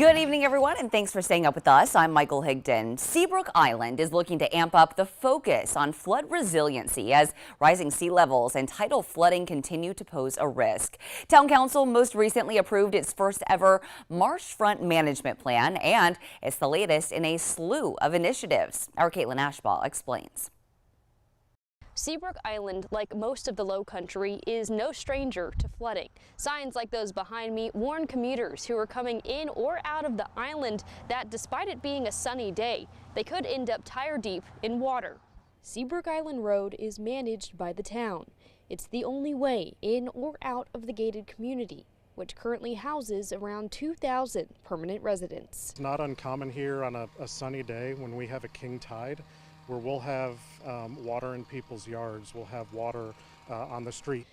Good evening, everyone, and thanks for staying up with us. I'm Michael Higdon. Seabrook Island is looking to amp up the focus on flood resiliency as rising sea levels and tidal flooding continue to pose a risk. Town Council most recently approved its first ever marshfront management plan, and it's the latest in a slew of initiatives. Our Caitlin Ashbaugh explains. Seabrook Island, like most of the low country, is no stranger to flooding. Signs like those behind me warn commuters who are coming in or out of the island that despite it being a sunny day, they could end up tire deep in water. Seabrook Island Road is managed by the town. It's the only way in or out of the gated community, which currently houses around 2,000 permanent residents. It's not uncommon here on a sunny day when we have a king tide, where we'll have water in people's yards, we'll have water on the street.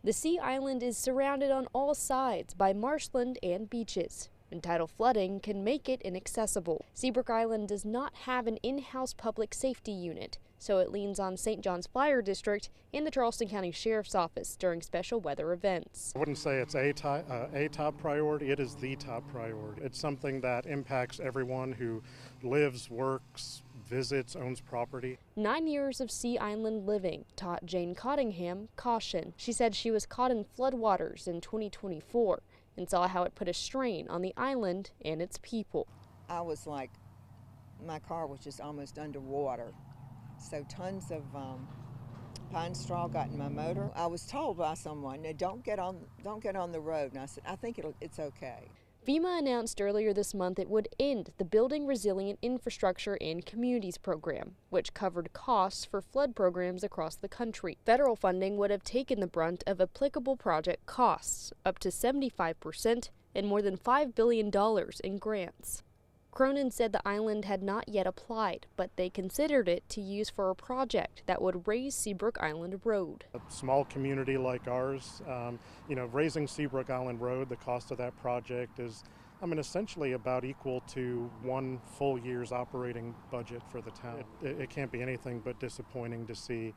The Sea Island is surrounded on all sides by marshland and beaches, and tidal flooding can make it inaccessible. Seabrook Island does not have an in-house public safety unit, so it leans on St. John's Fire District and the Charleston County Sheriff's Office during special weather events. I wouldn't say it's a top priority, it is the top priority. It's something that impacts everyone who lives, works, visits, owns property. 9 years of Sea Island living taught Jane Cottingham caution. She said she was caught in floodwaters in 2024 and saw how it put a strain on the island and its people. I was like, my car was just almost underwater. So tons of pine straw got in my motor. I was told by someone, don't get on the road. And I said, I think it's okay. FEMA announced earlier this month it would end the Building Resilient Infrastructure and Communities program, which covered costs for flood programs across the country. Federal funding would have taken the brunt of applicable project costs, up to 75%, and more than $5 billion in grants. Cronin said the island had not yet applied, but they considered it to use for a project that would raise Seabrook Island Road. A small community like ours, raising Seabrook Island Road, the cost of that project is, essentially about equal to one full year's operating budget for the town. It can't be anything but disappointing to see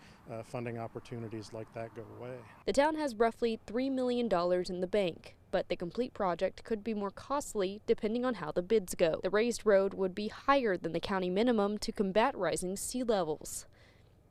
funding opportunities like that go away. The town has roughly $3 million in the bank, but the complete project could be more costly depending on how the bids go. The raised road would be higher than the county minimum to combat rising sea levels.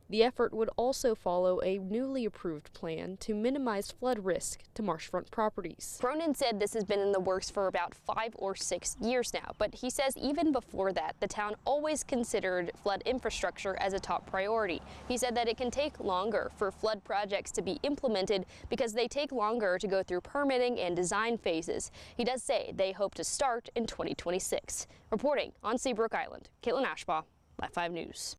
The effort would also follow a newly approved plan to minimize flood risk to marshfront properties. Cronin said this has been in the works for about 5 or 6 years now, but he says even before that, the town always considered flood infrastructure as a top priority. He said that it can take longer for flood projects to be implemented because they take longer to go through permitting and design phases. He does say they hope to start in 2026. Reporting on Seabrook Island, Caitlin Ashbaugh, Live 5 News.